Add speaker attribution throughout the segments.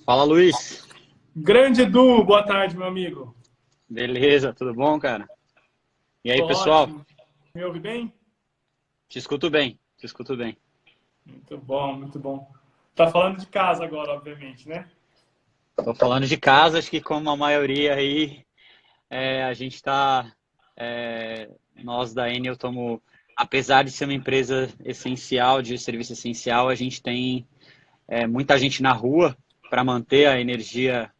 Speaker 1: Fala, Luiz.
Speaker 2: Grande Edu, boa tarde, meu amigo.
Speaker 1: Beleza, tudo bom, cara? E aí,
Speaker 2: Tô
Speaker 1: pessoal?
Speaker 2: ótimo. Me ouve bem?
Speaker 1: Te escuto bem, te escuto bem.
Speaker 2: Muito bom, muito bom. Tá falando de casa agora, obviamente, né?
Speaker 1: Tô falando de casa, acho que como a maioria aí, a gente tá, nós da Enel estamos, apesar de ser uma empresa essencial, de serviço essencial, a gente tem muita gente na rua para manter a energia,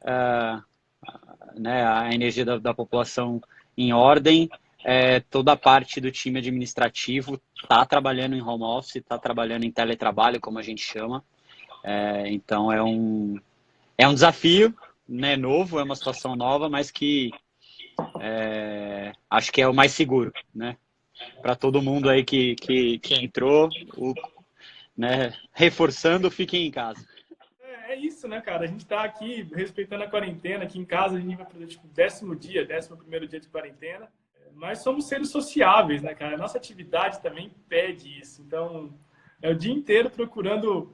Speaker 1: ah, né, a energia da população em ordem. Toda a parte do time administrativo está trabalhando em home office, está trabalhando em teletrabalho, como a gente chama. Então é um desafio, né, novo, é uma situação nova, mas que acho que é o mais seguro, né? Para todo mundo aí que entrou, né, reforçando, fiquem em casa.
Speaker 2: É isso, né, cara? A gente tá aqui respeitando a quarentena. Aqui em casa a gente vai fazer, tipo, 10º dia, 11º dia de quarentena. Mas somos seres sociáveis, né, cara? A nossa atividade também pede isso. Então, é o dia inteiro procurando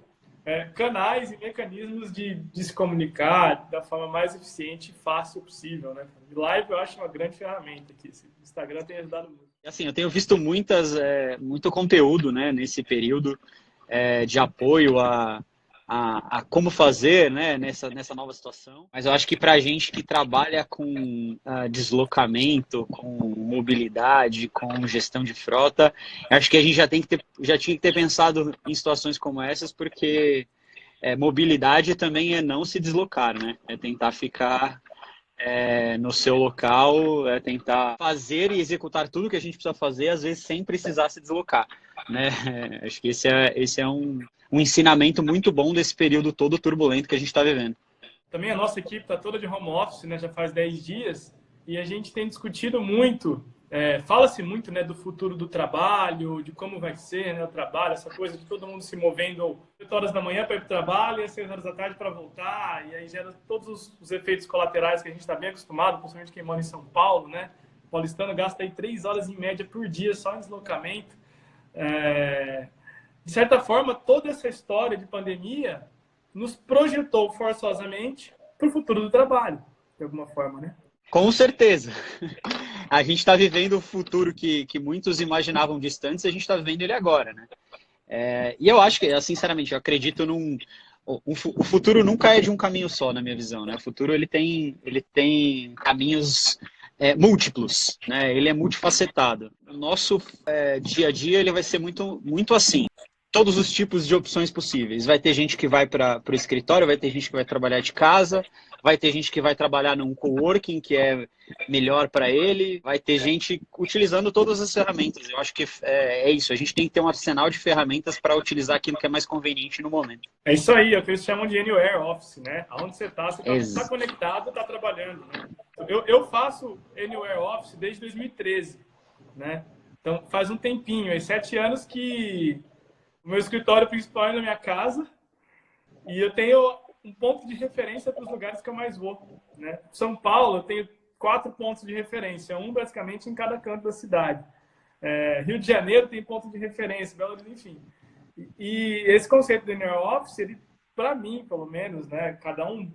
Speaker 2: canais e mecanismos de se comunicar da forma mais eficiente e fácil possível, né? E live eu acho uma grande ferramenta aqui. O Instagram tem ajudado muito.
Speaker 1: Assim, eu tenho visto muito conteúdo, né, nesse período de apoio a como fazer, né, nessa nova situação. Mas eu acho que para a gente que trabalha com deslocamento, com mobilidade, com gestão de frota, acho que a gente já tinha que ter pensado em situações como essas, porque mobilidade também é não se deslocar, né? É tentar ficar no seu local, tentar fazer e executar tudo que a gente precisa fazer, às vezes sem precisar se deslocar, né? Acho que esse é um ensinamento muito bom desse período todo turbulento que a gente está vivendo.
Speaker 2: Também a nossa equipe está toda de home office, né? Já faz 10 dias e a gente tem discutido muito. Fala-se muito, né, do futuro do trabalho, de como vai ser, né, o trabalho, essa coisa de todo mundo se movendo 8 horas da manhã para ir para o trabalho e às 6 horas da tarde para voltar, e aí gera todos os efeitos colaterais que a gente está bem acostumado, principalmente quem mora em São Paulo, né? O paulistano gasta aí 3 horas em média por dia só em deslocamento. De certa forma, toda essa história de pandemia nos projetou forçosamente para o futuro do trabalho, de alguma forma, né?
Speaker 1: Com certeza. A gente está vivendo o futuro que muitos imaginavam distantes, a gente está vivendo ele agora, né? E eu acho que, sinceramente, eu acredito o futuro nunca é de um caminho só, na minha visão, né? O futuro ele tem caminhos múltiplos, né? Ele é multifacetado. O nosso dia a dia ele vai ser muito, muito assim. Todos os tipos de opções possíveis. Vai ter gente que vai para o escritório, vai ter gente que vai trabalhar de casa, vai ter gente que vai trabalhar num coworking, que é melhor para ele, vai ter gente utilizando todas as ferramentas. Eu acho que é isso. A gente tem que ter um arsenal de ferramentas para utilizar aquilo que é mais conveniente no momento.
Speaker 2: É isso aí, é o que eles chamam de Anywhere Office, né? Aonde você está
Speaker 1: Ex
Speaker 2: conectado, está trabalhando, né? Eu faço Anywhere Office desde 2013, né? Então faz um tempinho, aí 7 anos que o meu escritório principal é na minha casa e eu tenho um ponto de referência para os lugares que eu mais vou, né? São Paulo, eu tenho 4 pontos de referência, um basicamente em cada canto da cidade. Rio de Janeiro tem ponto de referência, Belo Horizonte, enfim. E esse conceito do inner office, ele, para mim, pelo menos, né, cada um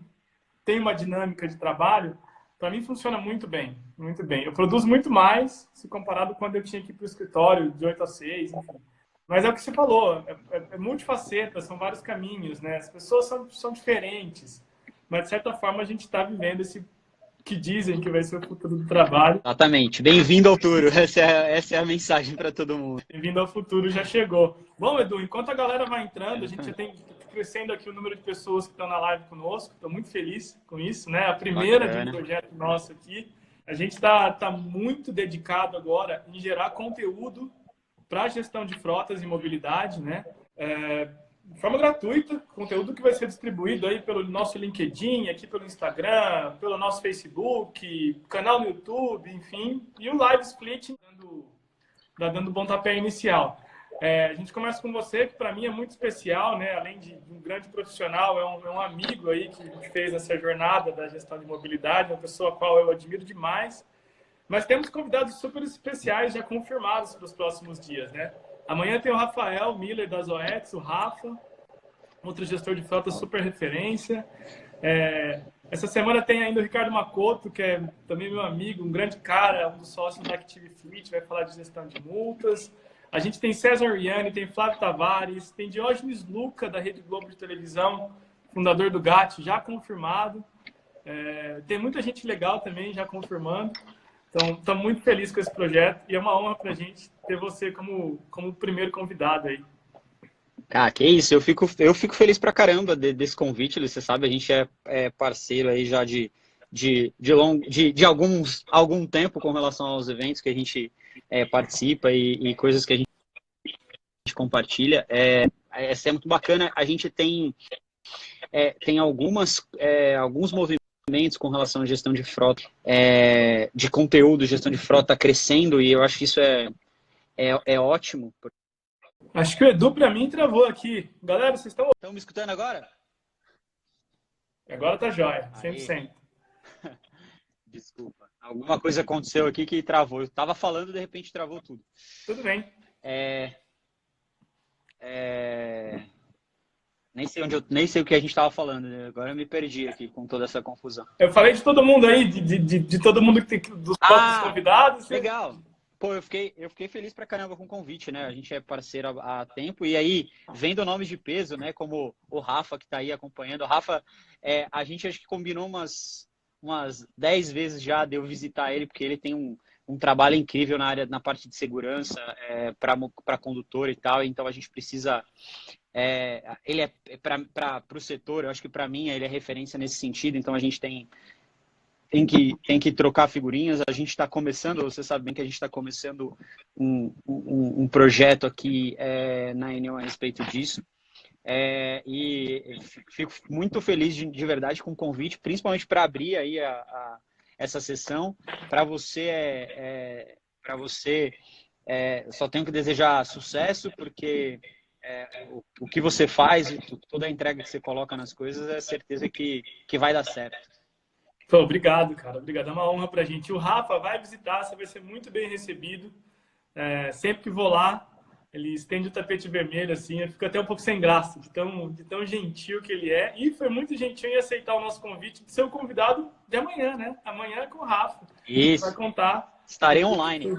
Speaker 2: tem uma dinâmica de trabalho, para mim funciona muito bem, muito bem. Eu produzo muito mais se comparado com quando eu tinha que ir para o escritório de 8 a 6, enfim. Mas é o que você falou, é multifaceta, são vários caminhos, né? As pessoas são diferentes, mas de certa forma a gente está vivendo esse que dizem que vai ser o futuro do trabalho.
Speaker 1: Exatamente. Bem-vindo ao futuro. Essa é a mensagem para todo mundo.
Speaker 2: Bem-vindo ao futuro já chegou. Bom, Edu, enquanto a galera vai entrando, a gente já tem crescendo aqui o número de pessoas que estão na live conosco. Estou muito feliz com isso, né? A primeira de um
Speaker 1: Bacana.
Speaker 2: projeto nosso aqui. A gente está muito dedicado agora em gerar conteúdo para a gestão de frotas e mobilidade, né? De forma gratuita, conteúdo que vai ser distribuído aí pelo nosso LinkedIn, aqui pelo Instagram, pelo nosso Facebook, canal no YouTube, enfim, e o Live Split dando pontapé inicial. A gente começa com você, que para mim é muito especial, né? Além de um grande profissional, é um amigo aí que a gente fez essa jornada da gestão de mobilidade, uma pessoa a qual eu admiro demais. Mas temos convidados super especiais já confirmados para os próximos dias, né? Amanhã tem o Rafael Miller das OETs, o Rafa. outro gestor de frota super referência. Essa semana tem ainda o Ricardo Macoto, que é também meu amigo, um grande cara, um dos sócios da Active Fleet, vai falar de gestão de multas. A gente tem César Riani, tem Flávio Tavares, tem Diógenes Luca, da Rede Globo de televisão, fundador do GAT, já confirmado. Tem muita gente legal também já confirmando. Então, estamos muito felizes com esse projeto e é uma honra para a gente ter você como primeiro convidado aí.
Speaker 1: Ah, que isso, eu fico feliz pra caramba desse convite, Luiz. Você sabe, a gente é parceiro aí já de algum tempo com relação aos eventos que a gente participa e coisas que a gente compartilha. É muito bacana. A gente tem alguns movimentos com relação à gestão de frota, de conteúdo, gestão de frota crescendo, e eu acho que isso é ótimo.
Speaker 2: Acho que o Edu, para mim, travou aqui. Galera, vocês estão
Speaker 1: me escutando agora?
Speaker 2: Agora tá jóia, 100%.
Speaker 1: Desculpa. Alguma coisa aconteceu aqui que travou. Eu tava falando, de repente travou tudo.
Speaker 2: Tudo bem.
Speaker 1: Nem sei o que a gente estava falando, né? Agora eu me perdi aqui com toda essa confusão.
Speaker 2: Eu falei de todo mundo aí, de todo mundo que tem dos próprios convidados.
Speaker 1: Legal. Pô, eu fiquei feliz pra caramba com o convite, né? A gente é parceiro há tempo, e aí, vendo nomes de peso, né? Como o Rafa, que tá aí acompanhando. O Rafa, a gente acho que combinou umas 10 vezes já de eu visitar ele, porque ele tem um trabalho incrível na parte de segurança, para condutor e tal, então a gente precisa... ele para o setor, eu acho que para mim ele é referência nesse sentido, então a gente tem que trocar figurinhas. A gente está começando, você sabe bem que a gente está começando um projeto aqui na Enel a respeito disso. E fico muito feliz de verdade com o convite, principalmente para abrir aí essa sessão. Para você, só tenho que desejar sucesso, porque o que você faz, toda a entrega que você coloca nas coisas, é certeza que vai dar certo.
Speaker 2: Pô, obrigado, cara. Obrigado. É uma honra pra gente. O Rafa vai visitar, você vai ser muito bem recebido. Sempre que vou lá, ele estende o tapete vermelho, assim, eu fico até um pouco sem graça, de tão gentil que ele é. E foi muito gentil em aceitar o nosso convite de ser o convidado de amanhã, né? Amanhã é com o Rafa.
Speaker 1: Isso.
Speaker 2: Vai contar.
Speaker 1: Estarei online.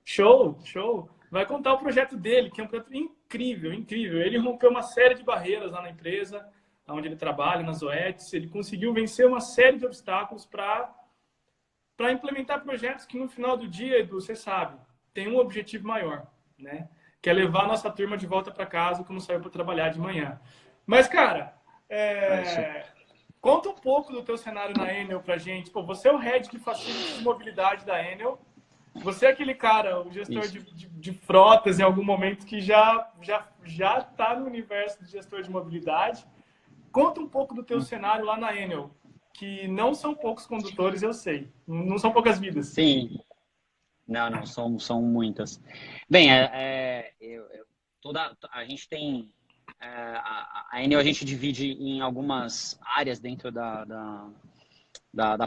Speaker 2: Show, show. Vai contar o projeto dele, que é um projeto incrível, incrível. Ele rompeu uma série de barreiras lá na empresa, onde ele trabalha, nas OETs. Ele conseguiu vencer uma série de obstáculos para implementar projetos que, no final do dia, Edu, você sabe, tem um objetivo maior, né? Que é levar a nossa turma de volta para casa quando saiu para trabalhar de manhã. Mas, cara, conta um pouco do teu cenário na Enel pra gente. Pô, você é o head de facilities de mobilidade da Enel. Você é aquele cara, o gestor de frotas em algum momento que já está no universo de gestor de mobilidade. Conta um pouco do teu cenário lá na Enel, que não são poucos condutores, eu sei. Não são poucas vidas.
Speaker 1: Sim. Não, são muitas. Bem, a gente tem... a Enel a gente divide em algumas áreas dentro da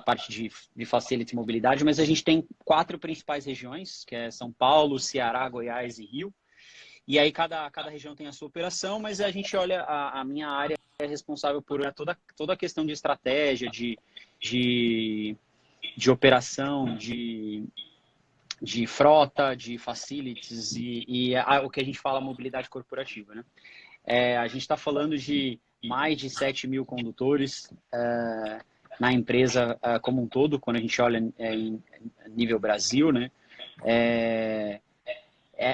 Speaker 1: parte de facility mobilidade, mas a gente tem 4 principais regiões, que é São Paulo, Ceará, Goiás e Rio. E aí cada região tem a sua operação, mas a gente olha, a minha área é responsável por toda a questão de estratégia, de operação, de frota, de facilities e o que a gente fala mobilidade corporativa, né? A gente está falando de mais de 7 mil condutores na empresa como um todo, quando a gente olha em nível Brasil, né?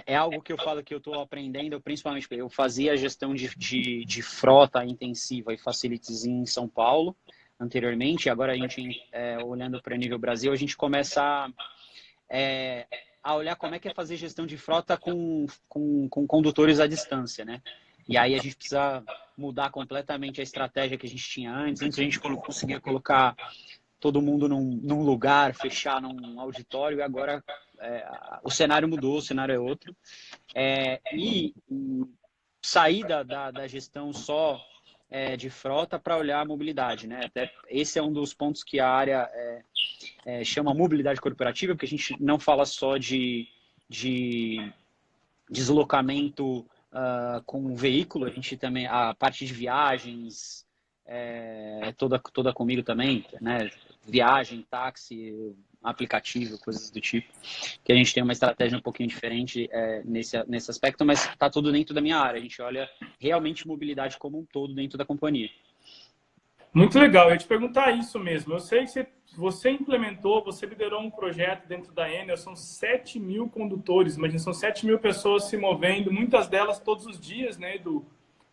Speaker 1: É algo que eu falo que eu estou aprendendo, principalmente eu fazia a gestão de frota intensiva e facilities em São Paulo anteriormente, agora a gente, olhando para o nível Brasil, a gente começa a olhar como é que é fazer gestão de frota com condutores à distância, né? E aí a gente precisa mudar completamente a estratégia que a gente tinha antes. Antes a gente conseguia colocar todo mundo num lugar, fechar num auditório, e agora o cenário mudou, o cenário é outro. E sair da gestão só de frota para olhar a mobilidade, né? Até esse é um dos pontos que a área chama mobilidade corporativa, porque a gente não fala só de deslocamento com o veículo, a gente também, a parte de viagens, toda comigo também, né? Viagem, táxi, aplicativo, coisas do tipo, que a gente tem uma estratégia um pouquinho diferente nesse aspecto, mas está tudo dentro da minha área. A gente olha realmente mobilidade como um todo dentro da companhia.
Speaker 2: Muito legal. Eu ia te perguntar isso mesmo. Eu sei que você implementou, você liderou um projeto dentro da Enel, são 7.000 condutores, imagina, são 7.000 pessoas se movendo, muitas delas todos os dias, né, Edu?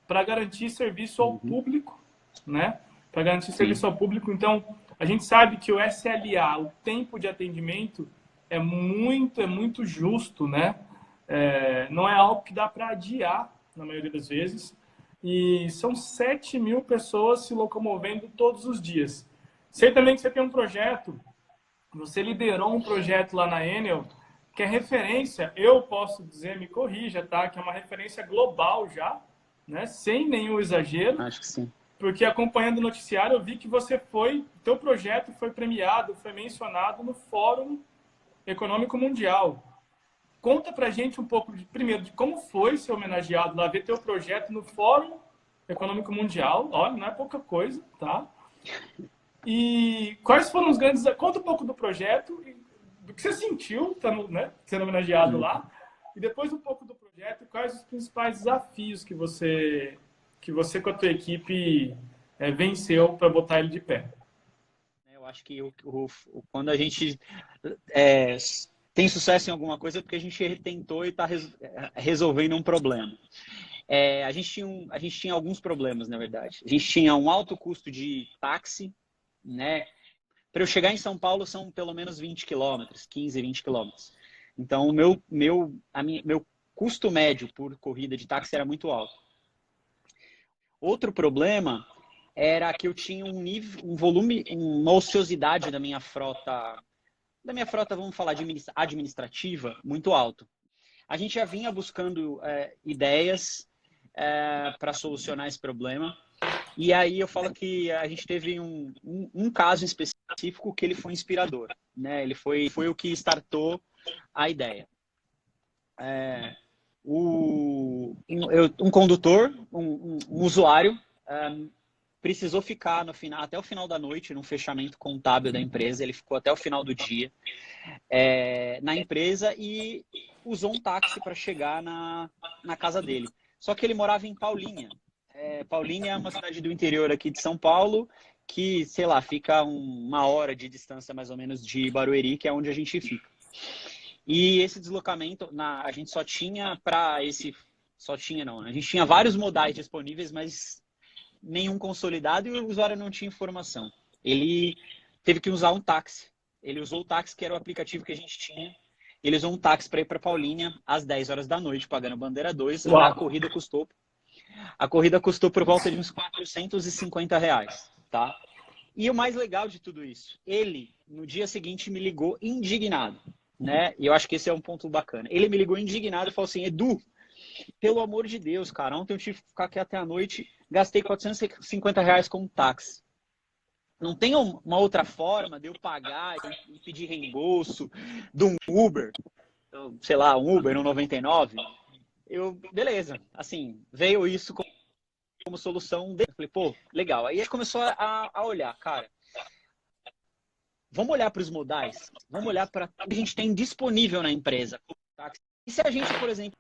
Speaker 2: Para garantir serviço ao público, né? Para garantir serviço ao público. Então, a gente sabe que o SLA, o tempo de atendimento, é muito justo, né? Não é algo que dá para adiar, na maioria das vezes. E são 7.000 pessoas se locomovendo todos os dias. Sei também que você tem um projeto, você liderou um projeto lá na Enel, que é referência, eu posso dizer, me corrija, tá? Que é uma referência global já, né? Sem nenhum exagero.
Speaker 1: Acho que sim.
Speaker 2: Porque acompanhando o noticiário, eu vi que teu projeto foi premiado, foi mencionado no Fórum Econômico Mundial. Conta pra gente um pouco, primeiro, de como foi ser homenageado lá, ver teu projeto no Fórum Econômico Mundial. Olha, não é pouca coisa, tá? E quais foram os grandes... Conta um pouco do projeto, do que você sentiu, né, sendo homenageado lá, e depois um pouco do projeto, e quais os principais desafios que você com a tua equipe venceu para botar ele de pé.
Speaker 1: Eu acho que quando a gente tem sucesso em alguma coisa é porque a gente tentou e está resolvendo um problema. A gente tinha alguns problemas, na verdade. A gente tinha um alto custo de táxi, né? Para eu chegar em São Paulo são pelo menos 20 quilômetros, 15, 20 quilômetros. Então, o meu custo médio por corrida de táxi era muito alto. Outro problema era que eu tinha um volume, uma ociosidade da minha frota, vamos falar, administrativa, muito alto. A gente já vinha buscando ideias para solucionar esse problema. E aí eu falo que a gente teve um caso específico que ele foi inspirador, né? Ele foi o que startou a ideia. Um condutor, um usuário, precisou ficar até o final da noite no fechamento contábil da empresa. Ele ficou até o final do dia na empresa e usou um táxi para chegar na casa dele. Só que ele morava em Paulínia. Paulínia é uma cidade do interior aqui de São Paulo que, sei lá, fica 1 hora de distância mais ou menos de Barueri, que é onde a gente fica. E esse deslocamento, a gente só tinha para esse... Só tinha, não. A gente tinha vários modais disponíveis, mas nenhum consolidado e o usuário não tinha informação. Ele teve que usar um táxi. Ele usou o táxi, que era o aplicativo que a gente tinha. Ele usou um táxi para ir para Paulínia às 10 horas da noite, pagando bandeira 2. A corrida custou por volta de uns R$450, tá? E o mais legal de tudo isso, ele, no dia seguinte, me ligou indignado, né? E eu acho que esse é um ponto bacana. Ele me ligou indignado e falou assim: Edu, pelo amor de Deus, cara, ontem eu tive que ficar aqui até a noite, gastei R$450 com um táxi. Não tem uma outra forma de eu pagar e pedir reembolso de um Uber, sei lá, um Uber, um 99? Beleza, assim, veio isso como solução. Eu falei, pô, legal. Aí a gente começou a olhar, cara, vamos olhar para os modais, vamos olhar para o que a gente tem disponível na empresa. E se a gente, por exemplo,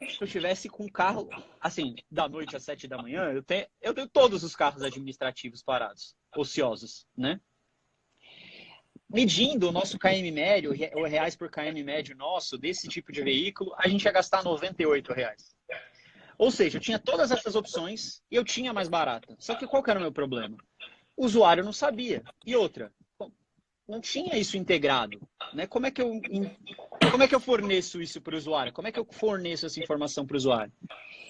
Speaker 1: se eu tivesse com um carro, assim, da noite às 7 da manhã, eu tenho todos os carros administrativos parados, ociosos, né? Medindo o nosso KM médio, o reais por KM médio nosso, desse tipo de veículo, a gente ia gastar R$98. Ou seja, eu tinha todas essas opções e eu tinha mais barata. Só que qual que era o meu problema? O usuário não sabia. E outra, não tinha isso integrado, né? Como é que eu forneço isso para o usuário? Como é que eu forneço essa informação para o usuário?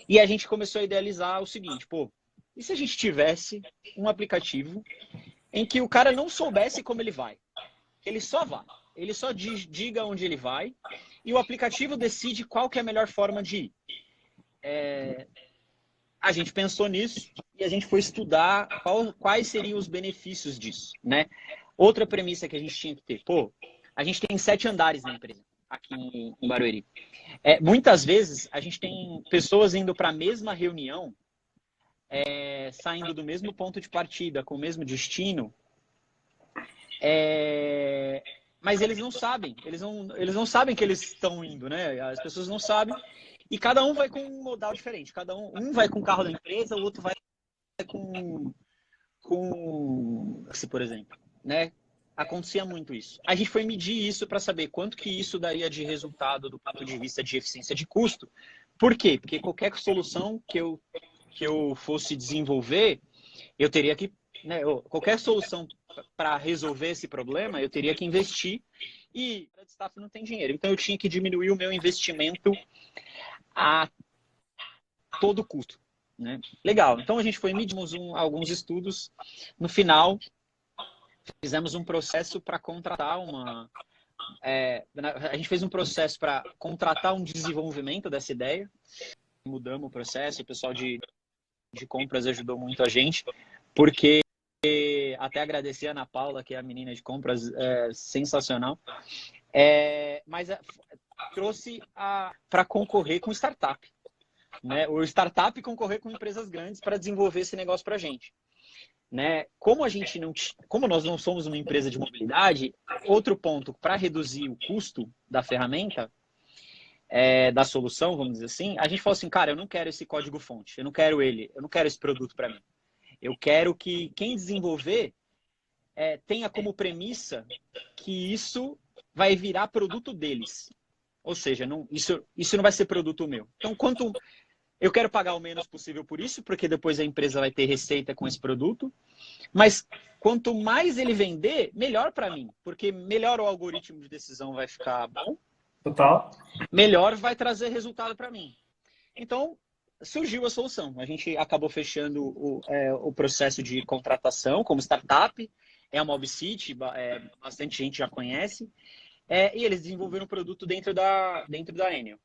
Speaker 1: E a gente começou a idealizar o seguinte, pô, e se a gente tivesse um aplicativo em que o cara não soubesse como ele vai? Ele só vai, ele só diga onde ele vai e o aplicativo decide qual que é a melhor forma de ir. A gente pensou nisso e a gente foi estudar quais seriam os benefícios disso, né? Outra premissa que a gente tinha que ter, pô, a gente tem 7 andares na empresa. aqui em Barueri. Muitas vezes a gente tem pessoas indo para a mesma reunião, saindo do mesmo ponto de partida, com o mesmo destino, mas eles não sabem, eles não sabem que eles estão indo, né? As pessoas não sabem, e cada um vai com um modal diferente, um vai com o carro da empresa, o outro vai com por exemplo, né? Acontecia muito isso. A gente foi medir isso para saber quanto que isso daria de resultado do ponto de vista de eficiência de custo. Por quê? Porque qualquer solução que eu fosse desenvolver, eu teria que, né, qualquer solução para resolver esse problema, eu teria que investir, e a staff não tem dinheiro. Então eu tinha que diminuir o meu investimento a todo custo, né? Legal. Então a gente foi medimos alguns estudos. No final, fizemos um processo para contratar a gente fez um processo para contratar um desenvolvimento dessa ideia. Mudamos o processo, o pessoal de compras ajudou muito a gente, porque até agradecer a Ana Paula, que é a menina de compras, sensacional. Mas trouxe para concorrer com startup, né? O startup concorrer com empresas grandes para desenvolver esse negócio para a gente. Né? Como nós não somos uma empresa de mobilidade, outro ponto para reduzir o custo da ferramenta, da solução, vamos dizer assim, a gente falou assim, cara, eu não quero esse código-fonte, eu não quero esse produto para mim. Eu quero que quem desenvolver tenha como premissa que isso vai virar produto deles. Ou seja, isso não vai ser produto meu. Então, eu quero pagar o menos possível por isso, porque depois a empresa vai ter receita com esse produto. Mas quanto mais ele vender, melhor para mim. Porque melhor o algoritmo de decisão vai ficar bom.
Speaker 2: Total.
Speaker 1: Melhor vai trazer resultado para mim. Então, surgiu a solução. A gente acabou fechando o processo de contratação como startup. É a Mobcity, bastante gente já conhece. E eles desenvolveram o produto dentro da Enel.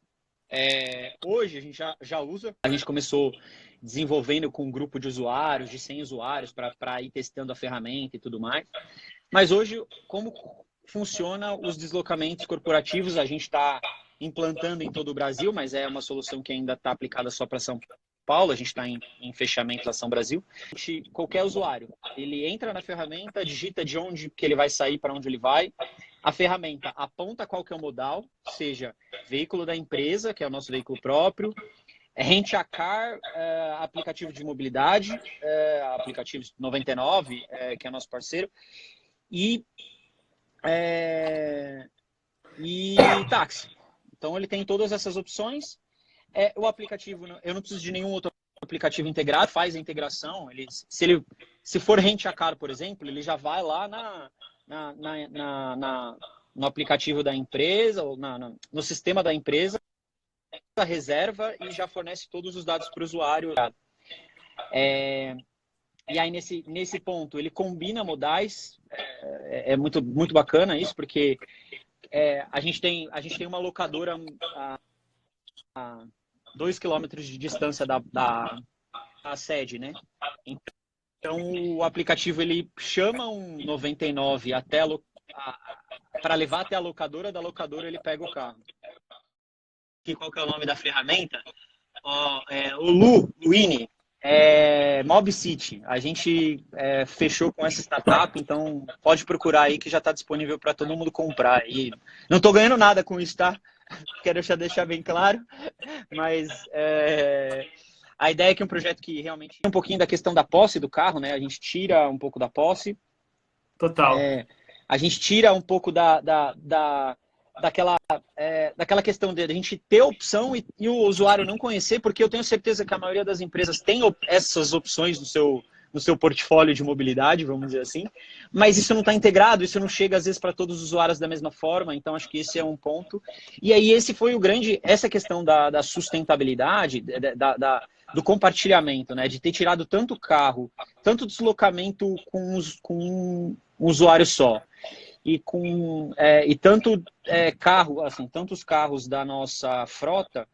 Speaker 1: Hoje a gente já usa, a gente começou desenvolvendo com um grupo de usuários, de 100 usuários, para ir testando a ferramenta e tudo mais. Mas hoje, como funciona os deslocamentos corporativos, a gente está implantando em todo o Brasil, mas é uma solução que ainda está aplicada só para São Paulo, a gente está em fechamento da Ação Brasil. Qualquer usuário, ele entra na ferramenta, digita de onde que ele vai sair, para onde ele vai. A ferramenta aponta qual que é o modal, seja veículo da empresa, que é o nosso veículo próprio, Rent a Car, aplicativo de mobilidade, aplicativo 99, que é nosso parceiro, e táxi. Então ele tem todas essas opções. O aplicativo, eu não preciso de nenhum outro aplicativo integrado, faz a integração. Se for Rent a Car, por exemplo, ele já vai lá no aplicativo da empresa, ou no sistema da empresa, a reserva, e já fornece todos os dados para o usuário. E aí, nesse ponto, ele combina modais. É muito, muito bacana isso, porque a gente tem uma locadora a 2 quilômetros de distância da sede, né? Então, o aplicativo ele chama um 99 para levar até a locadora, da locadora ele pega o carro. E qual que é o nome da ferramenta? O Luini, Mobcity. A gente fechou com essa startup, então pode procurar aí que já está disponível para todo mundo comprar. E não estou ganhando nada com isso, tá? Quero deixar bem claro, mas a ideia é que é um projeto que realmente um pouquinho da questão da posse do carro, né? A gente tira um pouco da posse.
Speaker 2: Total.
Speaker 1: A gente tira um pouco daquela questão de a gente ter opção e o usuário não conhecer, porque eu tenho certeza que a maioria das empresas tem essas opções no seu portfólio de mobilidade, vamos dizer assim, mas isso não está integrado, isso não chega às vezes para todos os usuários da mesma forma, então acho que esse é um ponto. E aí esse foi essa questão da sustentabilidade, do compartilhamento, né, de ter tirado tanto tanto deslocamento com um usuário só. E tantos carros da nossa frota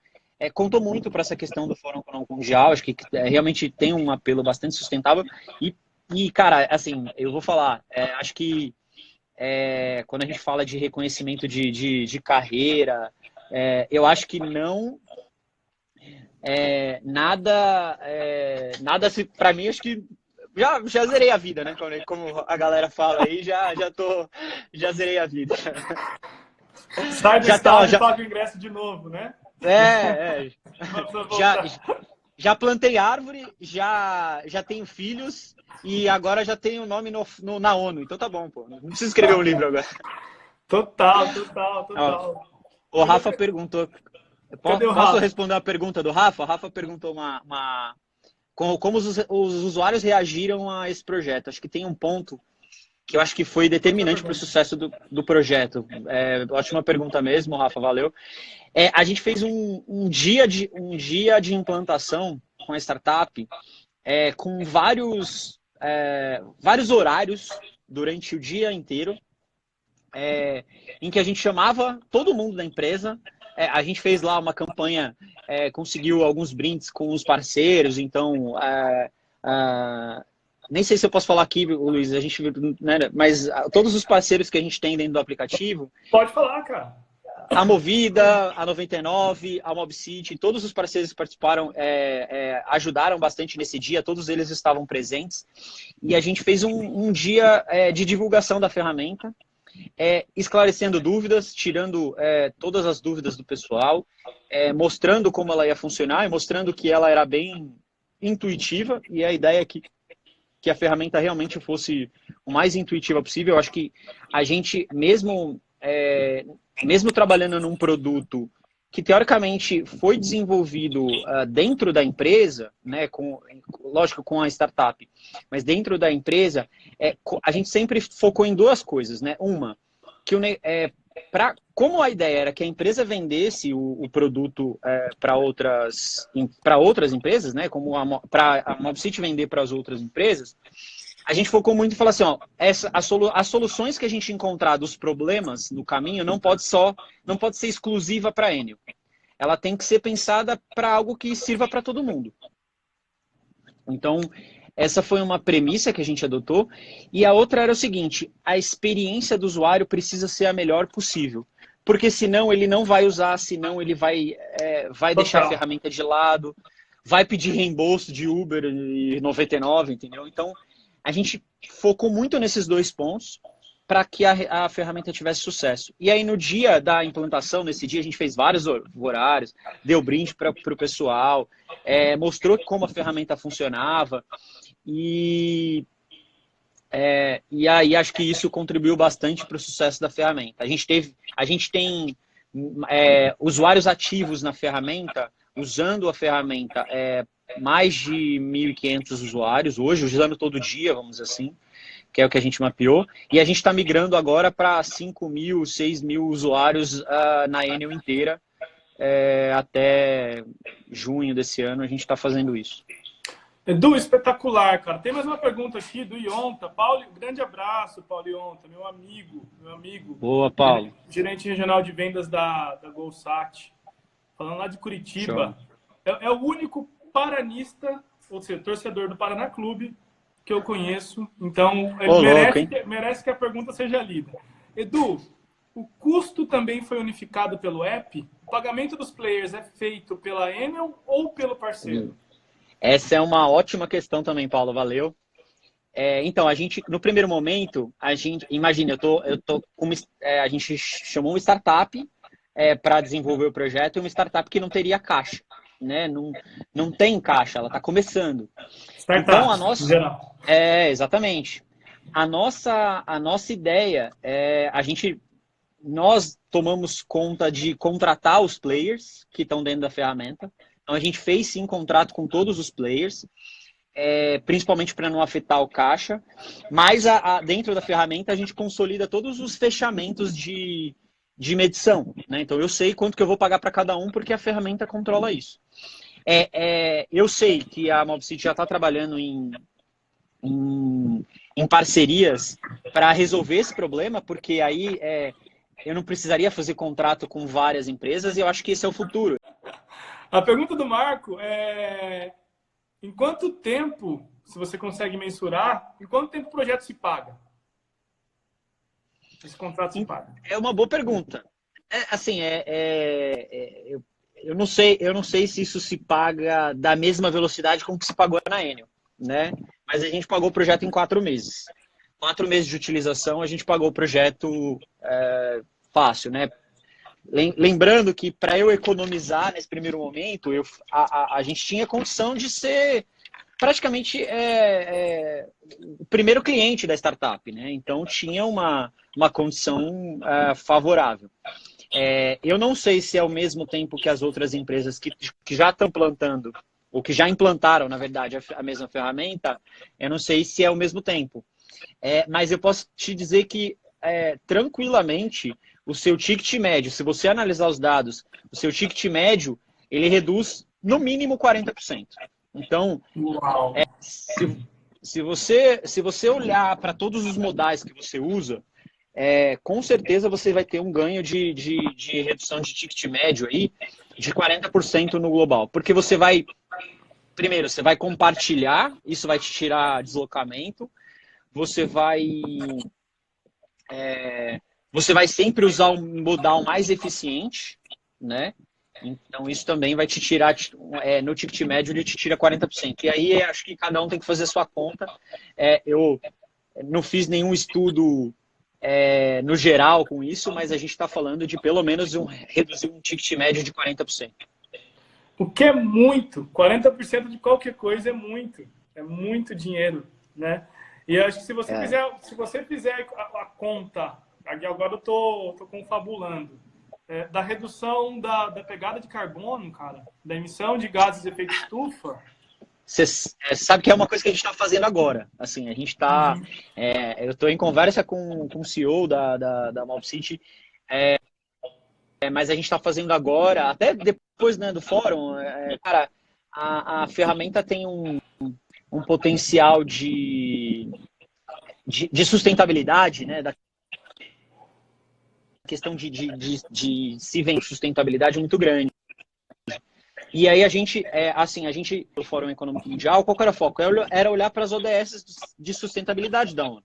Speaker 1: contou muito para essa questão do Fórum Econômico Mundial. Acho que realmente tem um apelo bastante sustentável. E cara, assim, eu vou falar, acho que quando a gente fala de reconhecimento de carreira, eu acho que não nada para mim, acho que já zerei a vida, né? Como a galera fala aí, já zerei a vida.
Speaker 2: Sai do estádio e paga o ingresso de novo, né?
Speaker 1: Já plantei árvore, já tenho filhos e agora já tenho nome na ONU. Então tá bom, pô. Não preciso escrever um livro agora.
Speaker 2: Total.
Speaker 1: O Rafa perguntou. Posso responder a pergunta do Rafa? O Rafa perguntou como os usuários reagiram a esse projeto. Acho que tem um ponto que eu acho que foi determinante para o sucesso do projeto. Ótima pergunta mesmo, Rafa, valeu. A gente fez um dia de implantação com a startup, com vários horários durante o dia inteiro, em que a gente chamava todo mundo da empresa. A gente fez lá uma campanha, conseguiu alguns brindes com os parceiros, então nem sei se eu posso falar aqui, Luiz, a gente, né, mas todos os parceiros que a gente tem dentro do aplicativo.
Speaker 2: Pode falar, cara.
Speaker 1: A Movida, a 99, a Mobcity, todos os parceiros que participaram ajudaram bastante nesse dia, todos eles estavam presentes. E a gente fez um dia de divulgação da ferramenta, esclarecendo dúvidas, tirando todas as dúvidas do pessoal, mostrando como ela ia funcionar e mostrando que ela era bem intuitiva, e a ideia é que a ferramenta realmente fosse o mais intuitiva possível. Eu acho que a gente, mesmo trabalhando num produto que teoricamente foi desenvolvido dentro da empresa, né, lógico, com a startup, mas dentro da empresa, a gente sempre focou em duas coisas, né? Uma, que como a ideia era que a empresa vendesse o produto para outras empresas, né, como para a Mobcity vender para as outras empresas, a gente focou muito em falar assim, as soluções que a gente encontrar dos problemas no caminho não pode ser exclusiva para a Enel. Ela tem que ser pensada para algo que sirva para todo mundo. Então, essa foi uma premissa que a gente adotou. E a outra era o seguinte, a experiência do usuário precisa ser a melhor possível. Porque senão ele não vai usar, senão ele vai deixar a ferramenta de lado, vai pedir reembolso de Uber e 99, entendeu? Então, a gente focou muito nesses dois pontos para que a ferramenta tivesse sucesso. E aí, no dia da implantação, nesse dia, a gente fez vários horários, deu brinde para o pessoal, mostrou como a ferramenta funcionava. E aí, acho que isso contribuiu bastante para o sucesso da ferramenta. A gente tem usuários ativos na ferramenta, usando a ferramenta, mais de 1.500 usuários hoje, usando todo dia, vamos dizer assim, que é o que a gente mapeou, e a gente está migrando agora para 5.000, 6.000 usuários na Enel inteira, até junho desse ano a gente está fazendo isso.
Speaker 2: Edu, espetacular, cara. Tem mais uma pergunta aqui do Ionta. Paulo, grande abraço, Paulo Ionta, meu amigo.
Speaker 1: Boa, Paulo.
Speaker 2: Gerente regional de vendas da Golsat, falando lá de Curitiba. É o único paranista, ou seja, torcedor do Paraná Clube, que eu conheço. Então, ele merece que a pergunta seja lida. Edu, o custo também foi unificado pelo app? O pagamento dos players é feito pela Enel ou pelo parceiro?
Speaker 1: Essa é uma ótima questão também, Paulo, valeu. Então, a gente, no primeiro momento, imagina, a gente chamou uma startup para desenvolver o projeto, e uma startup que não teria caixa, né? Não tem caixa, ela está começando.
Speaker 2: Startup,
Speaker 1: então, a nossa, exatamente. A nossa ideia nós tomamos conta de contratar os players que estão dentro da ferramenta. Então, a gente fez, sim, contrato com todos os players, principalmente para não afetar o caixa, mas dentro da ferramenta a gente consolida todos os fechamentos de medição, né? Então, eu sei quanto que eu vou pagar para cada um, porque a ferramenta controla isso. Eu sei que a Mobcity já está trabalhando em parcerias para resolver esse problema, porque aí eu não precisaria fazer contrato com várias empresas, e eu acho que esse é o futuro.
Speaker 2: A pergunta do Marco é: em quanto tempo, se você consegue mensurar, em quanto tempo o projeto se paga? Esse contrato se paga.
Speaker 1: É uma boa pergunta. Eu não sei se isso se paga da mesma velocidade como que se pagou na Enel, né? Mas a gente pagou o projeto em 4 meses. 4 meses de utilização, a gente pagou o projeto fácil, né? Lembrando que para eu economizar nesse primeiro momento, a gente tinha condição de ser praticamente o primeiro cliente da startup, né? Então tinha uma condição favorável. Eu não sei se é ao mesmo tempo que as outras empresas que já estão plantando, ou que já implantaram, na verdade, a mesma ferramenta, eu não sei se é ao mesmo tempo. Mas eu posso te dizer que, tranquilamente, o seu ticket médio, se você analisar os dados, o seu ticket médio, ele reduz no mínimo 40%. Então, se você olhar para todos os modais que você usa, com certeza você vai ter um ganho de redução de ticket médio aí de 40% no global. Porque primeiro, você vai compartilhar, isso vai te tirar deslocamento, você vai sempre usar um modal mais eficiente, né? Então, isso também vai te tirar, no ticket médio, ele te tira 40%. E aí, acho que cada um tem que fazer a sua conta. Eu não fiz nenhum estudo no geral com isso, mas a gente está falando de pelo menos reduzir um ticket médio de 40%.
Speaker 2: O que é muito, 40% de qualquer coisa é muito dinheiro, né? E eu acho que se você fizer a conta, agora eu tô confabulando, da redução da pegada de carbono, cara, da emissão de gases de efeito estufa.
Speaker 1: Você sabe que é uma coisa que a gente está fazendo agora. Assim, a gente está. Eu estou em conversa com o CEO da Mobcity, mas a gente está fazendo agora, até depois, né, do fórum. Cara, a ferramenta tem um potencial de sustentabilidade, né, da questão de se vender sustentabilidade muito grande. E aí a gente, do Fórum Econômico Mundial, qual era o foco? Era olhar para as ODS de sustentabilidade da ONU,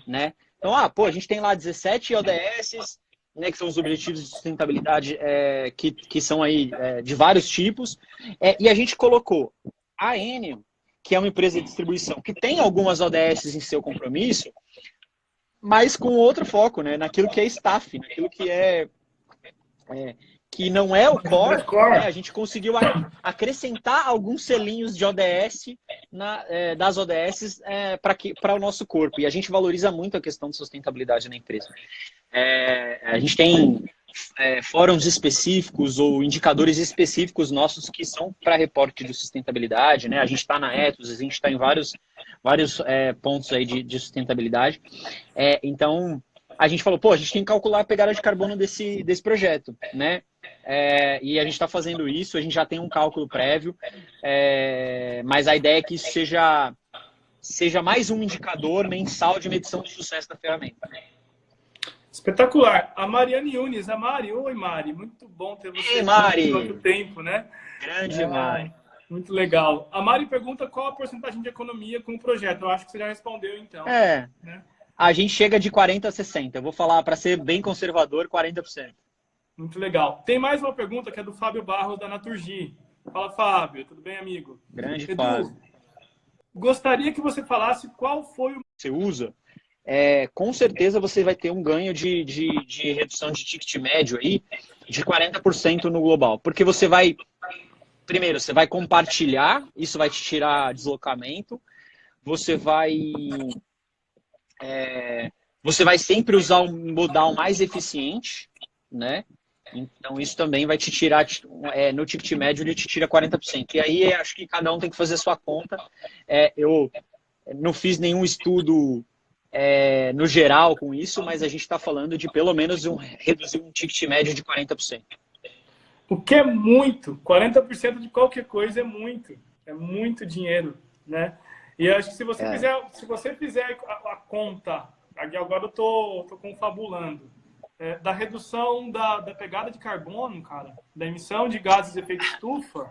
Speaker 1: né? Então, a gente tem lá 17 ODS, né, que são os objetivos de sustentabilidade que são aí de vários tipos, e a gente colocou a Enel, que é uma empresa de distribuição que tem algumas ODS em seu compromisso, mas com outro foco, né, naquilo que é staff, naquilo que não é o core, né? A gente conseguiu acrescentar alguns selinhos de ODS das ODS para o nosso corpo. E a gente valoriza muito a questão de sustentabilidade na empresa. A gente tem fóruns específicos ou indicadores específicos nossos que são para reporte de sustentabilidade, né? A gente está na Ethos, a gente está em vários pontos aí de sustentabilidade. Então, a gente falou, a gente tem que calcular a pegada de carbono desse projeto, né? E a gente está fazendo isso, a gente já tem um cálculo prévio, mas a ideia é que isso seja mais um indicador mensal de medição de sucesso da ferramenta.
Speaker 2: Espetacular. A Mariane Yunes, a Mari. Oi, Mari. Muito bom ter você.
Speaker 1: Ei, Mari.
Speaker 2: Por tanto tempo, né?
Speaker 1: Grande Mari.
Speaker 2: Muito legal. A Mari pergunta qual a porcentagem de economia com o projeto. Eu acho que você já respondeu, então.
Speaker 1: Né? A gente chega de 40% a 60%. Eu vou falar, para ser bem conservador, 40%.
Speaker 2: Muito legal. Tem mais uma pergunta que é do Fábio Barros, da Naturgy. Fala, Fábio. Tudo bem, amigo?
Speaker 1: Grande
Speaker 2: Edu,
Speaker 1: Fábio.
Speaker 2: Gostaria que você falasse qual foi o...
Speaker 1: Você usa, com certeza você vai ter um ganho de redução de ticket médio aí de 40% no global. Porque primeiro, você vai compartilhar, isso vai te tirar deslocamento, você vai sempre usar um modal mais eficiente, né? Então, isso também vai te tirar, no ticket médio, ele te tira 40%. E aí, acho que cada um tem que fazer a sua conta. Eu não fiz nenhum estudo no geral com isso, mas a gente está falando de pelo menos reduzir um ticket médio de 40%.
Speaker 2: O que é muito, 40% de qualquer coisa é muito dinheiro, né? E eu acho que se você fizer a conta, agora eu tô confabulando, da redução da pegada de carbono, cara, da emissão de gases de efeito estufa.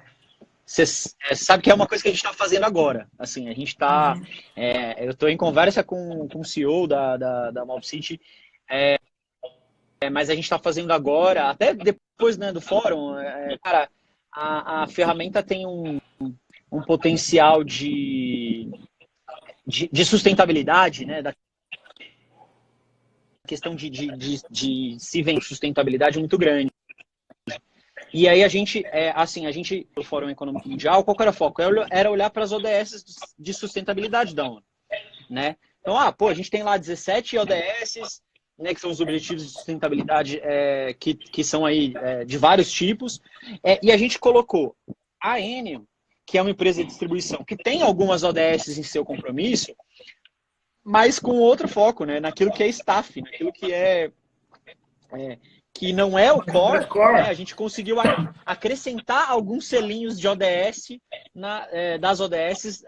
Speaker 1: Você sabe que é uma coisa que a gente está fazendo agora. Assim, a gente está. Eu estou em conversa com o CEO da Mobcity, mas a gente está fazendo agora, até depois, né, do fórum, cara, a ferramenta tem um potencial de sustentabilidade, né, da questão de se vender sustentabilidade muito grande. E aí a gente, no Fórum Econômico Mundial, qual que era o foco? Era olhar para as ODS de sustentabilidade da ONU, né? Então, a gente tem lá 17 ODS, né, que são os objetivos de sustentabilidade que são aí de vários tipos, e a gente colocou a Enel, que é uma empresa de distribuição que tem algumas ODS em seu compromisso, mas com outro foco, né, naquilo que é staff, naquilo que não é o core, né, a gente conseguiu acrescentar alguns selinhos de ODS das ODS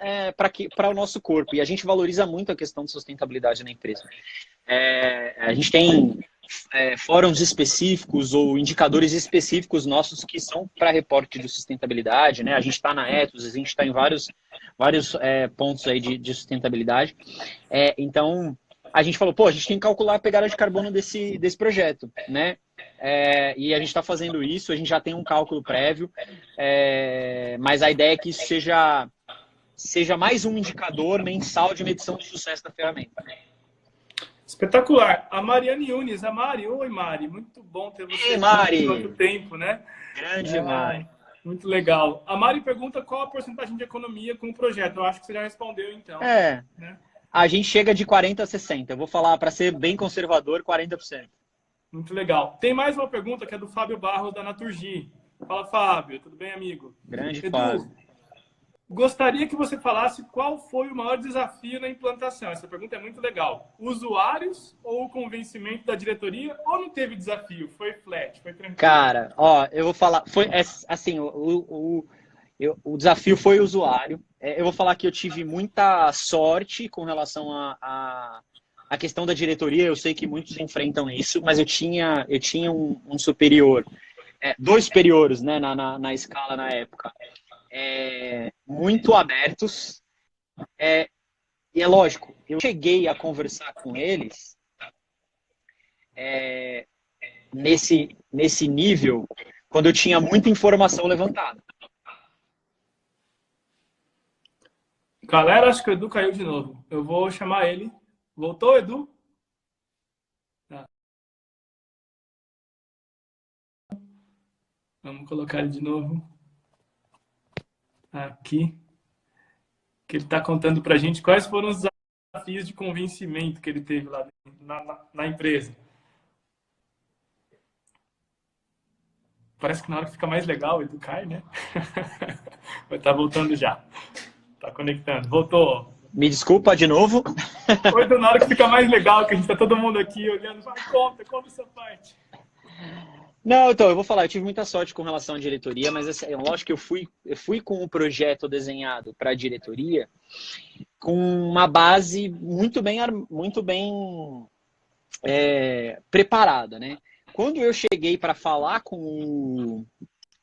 Speaker 1: para o nosso corpo. E a gente valoriza muito a questão de sustentabilidade na empresa. A gente tem fóruns específicos ou indicadores específicos nossos que são para reporte de sustentabilidade, né? A gente está na Ethos, a gente está em vários pontos aí de sustentabilidade. Então, a gente falou, a gente tem que calcular a pegada de carbono desse projeto, né? E a gente está fazendo isso, a gente já tem um cálculo prévio, mas a ideia é que isso seja mais um indicador mensal de medição de sucesso da ferramenta.
Speaker 2: Espetacular. A Mariane Yunes, a Mari. Oi, Mari. Muito bom ter você.
Speaker 1: Ei, Mari.
Speaker 2: Quanto tempo, né?
Speaker 1: Grande, Mari.
Speaker 2: Muito legal. A Mari pergunta qual a porcentagem de economia com o projeto. Eu acho que você já respondeu, então. Né?
Speaker 1: A gente chega de 40% a 60%. Eu vou falar, para ser bem conservador, 40%.
Speaker 2: Muito legal. Tem mais uma pergunta que é do Fábio Barros, da Naturgy. Fala, Fábio. Tudo bem, amigo?
Speaker 1: Grande
Speaker 2: Edu,
Speaker 1: Fábio.
Speaker 2: Gostaria que você falasse qual foi o maior desafio na implantação. Essa pergunta é muito legal. Usuários ou o convencimento da diretoria? Ou não teve desafio? Foi flat? Foi tranquilo?
Speaker 1: Cara, eu vou falar... Foi assim, o desafio foi o usuário. Eu vou falar que eu tive muita sorte com relação à questão da diretoria. Eu sei que muitos enfrentam isso, mas eu tinha um superior, dois superiores, né, na escala na época, muito abertos. E é lógico, eu cheguei a conversar com eles nesse nível quando eu tinha muita informação levantada.
Speaker 2: Galera, acho que o Edu caiu de novo. Eu vou chamar ele. Voltou, Edu? Tá. Vamos colocar ele de novo. Aqui. Que ele está contando para a gente quais foram os desafios de convencimento que ele teve lá na empresa. Parece que na hora que fica mais legal, o Edu cai, né? Vai estar voltando já. Tá conectando. Voltou.
Speaker 1: Me desculpa de novo.
Speaker 2: Oi, na hora que fica mais legal, que a gente tá todo mundo aqui olhando. Vai, conta essa parte.
Speaker 1: Não, então, eu vou falar, eu tive muita sorte com relação à diretoria, mas assim, lógico que eu fui com o projeto desenhado para a diretoria com uma base muito bem preparada, né? Quando eu cheguei para falar com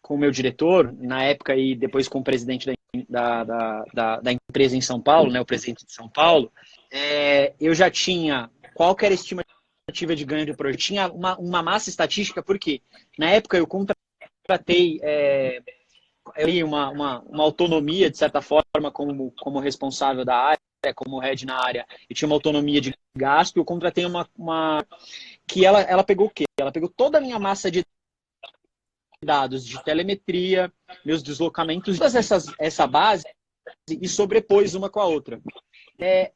Speaker 1: o meu diretor, na época e depois com o presidente da empresa em São Paulo, né, o presidente de São Paulo, eu já tinha qual que era a estimativa de ganho do projeto. Tinha uma massa estatística, porque na época eu contratei uma autonomia, de certa forma, como responsável da área, como head na área, e tinha uma autonomia de gasto. Eu contratei uma que ela pegou o quê? Ela pegou toda a minha massa de dados de telemetria, meus deslocamentos, toda essa base, e sobrepôs uma com a outra.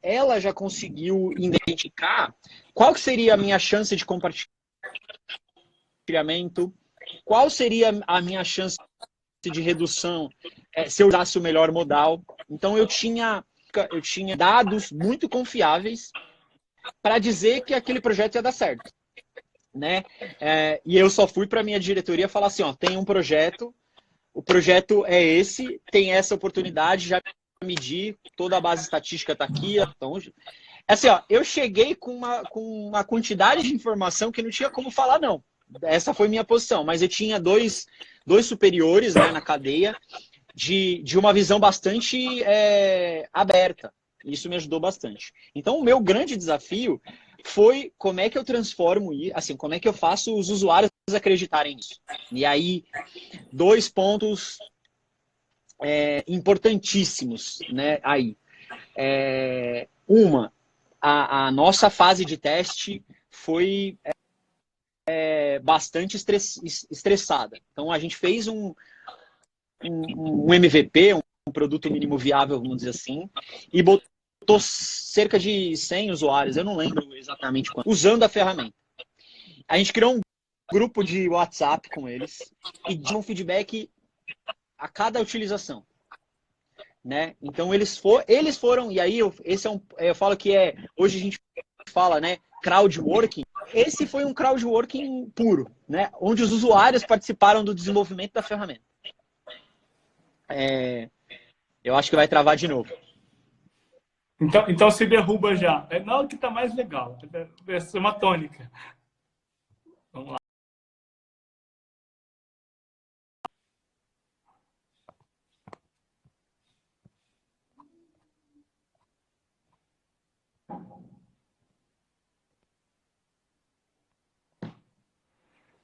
Speaker 1: Ela já conseguiu identificar qual que seria a minha chance de compartilhamento, qual seria a minha chance de redução se eu usasse o melhor modal. Então eu tinha dados muito confiáveis para dizer que aquele projeto ia dar certo, né? E eu só fui para a minha diretoria falar assim, tem um projeto, o projeto é esse, tem essa oportunidade, já medir, toda a base estatística está aqui. Então, assim, eu cheguei com uma quantidade de informação que não tinha como falar, não. Essa foi minha posição, mas eu tinha dois superiores, né, na cadeia de uma visão bastante aberta. Isso me ajudou bastante. Então, o meu grande desafio foi como é que eu transformo, assim, como é que eu faço os usuários acreditarem nisso. E aí, 2 pontos importantíssimos, né, aí. A nossa fase de teste foi bastante estressada. Então, a gente fez um MVP, um produto mínimo viável, vamos dizer assim, e botou cerca de 100 usuários, eu não lembro exatamente quanto, usando a ferramenta. A gente criou um grupo de WhatsApp com eles e deu um feedback a cada utilização. Né? Então eles foram, e aí eu falo que hoje a gente fala, né, crowdworking. Esse foi um crowdworking puro, né, onde os usuários participaram do desenvolvimento da ferramenta. Eu acho que vai travar de novo.
Speaker 2: Então se derruba já. Na hora que tá mais legal. Essa é uma tônica. Vamos lá.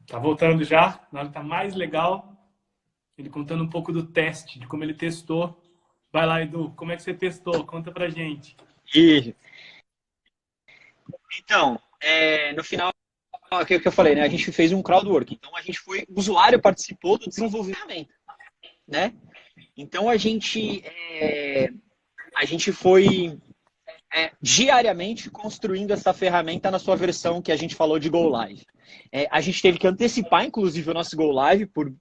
Speaker 2: Tá voltando já, na hora que tá mais legal. Ele contando um pouco do teste, de como ele testou. Vai lá, Edu, como é que você testou? Conta pra gente.
Speaker 1: Então, no final, o que eu falei, né? A gente fez um crowdwork. Então, o usuário participou do desenvolvimento da ferramenta, né? Então, a gente foi diariamente construindo essa ferramenta na sua versão que a gente falou de Go Live. A gente teve que antecipar, inclusive, o nosso Go Live por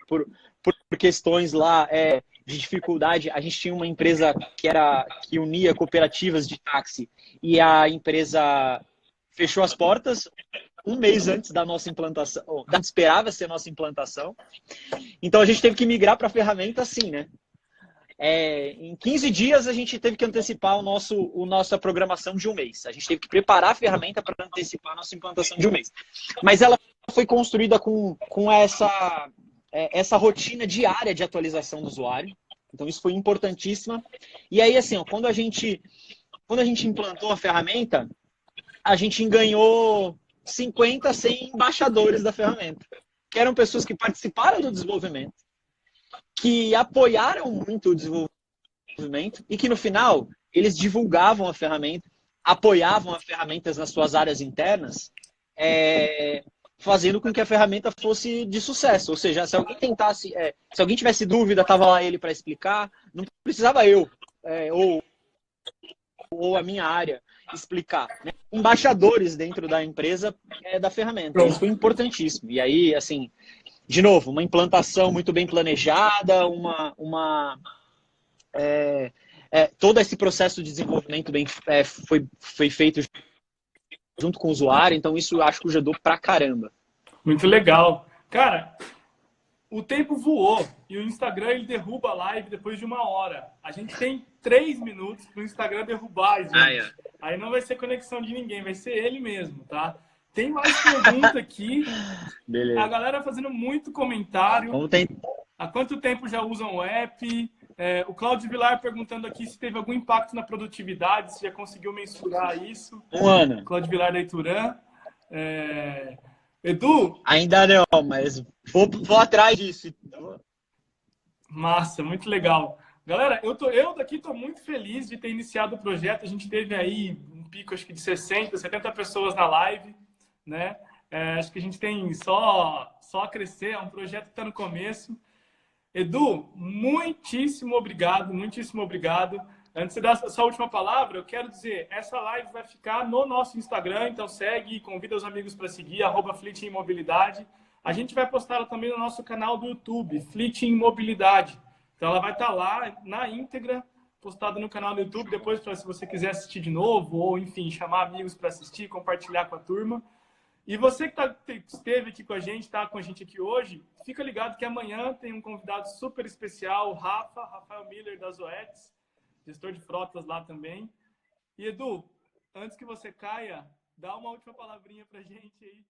Speaker 1: questões lá de dificuldade. A gente tinha uma empresa que unia cooperativas de táxi e a empresa fechou as portas um mês antes da nossa implantação, esperava ser a nossa implantação. Então a gente teve que migrar para a ferramenta assim, né? Em 15 dias a gente teve que antecipar nossa programação de um mês. A gente teve que preparar a ferramenta para antecipar a nossa implantação de um mês. Mas ela foi construída com essa rotina diária de atualização do usuário. Então isso foi importantíssimo. E aí, assim, quando a gente implantou a ferramenta, a gente ganhou 50, 100 embaixadores da ferramenta, que eram pessoas que participaram do desenvolvimento, que apoiaram muito o desenvolvimento e que no final eles divulgavam a ferramenta, apoiavam as ferramentas nas suas áreas internas, fazendo com que a ferramenta fosse de sucesso. Ou seja, se alguém tentasse, se alguém tivesse dúvida, estava lá ele para explicar, não precisava eu ou a minha área explicar, né? Embaixadores dentro da empresa da ferramenta. Isso foi importantíssimo. E aí, assim, de novo, uma implantação muito bem planejada, todo esse processo de desenvolvimento foi feito junto com o usuário, então isso eu acho que ajudou pra caramba.
Speaker 2: Muito legal. Cara, o tempo voou e o Instagram ele derruba a live depois de 1 hora. A gente tem 3 minutos para o Instagram derrubar, gente. Aí não vai ser conexão de ninguém, vai ser ele mesmo, tá? Tem mais pergunta aqui.
Speaker 1: Beleza.
Speaker 2: A galera fazendo muito comentário. Há quanto tempo já usam o app? O Cláudio Vilar perguntando aqui se teve algum impacto na produtividade, se já conseguiu mensurar isso.
Speaker 1: 1 ano.
Speaker 2: Cláudio Vilar da Ituran. Edu?
Speaker 1: Ainda não, mas vou atrás disso.
Speaker 2: Massa, muito legal. Galera, eu daqui estou muito feliz de ter iniciado o projeto. A gente teve aí um pico, acho que de 60, 70 pessoas na live, né? Acho que a gente tem só a crescer, é um projeto que está no começo. Edu, muitíssimo obrigado, muitíssimo obrigado. Antes de dar a sua última palavra, eu quero dizer, essa live vai ficar no nosso Instagram, então segue, convida os amigos para seguir, @Fleet em Mobilidade. A gente vai postar ela também no nosso canal do YouTube, Fleet em Mobilidade. Então ela vai estar lá na íntegra, postada no canal do YouTube, depois se você quiser assistir de novo, ou enfim, chamar amigos para assistir, compartilhar com a turma. E você que esteve aqui com a gente, está com a gente aqui hoje, fica ligado que amanhã tem um convidado super especial, o Rafael Miller da Zoetis, gestor de frotas lá também. E Edu, antes que você caia, dá uma última palavrinha para a gente aí.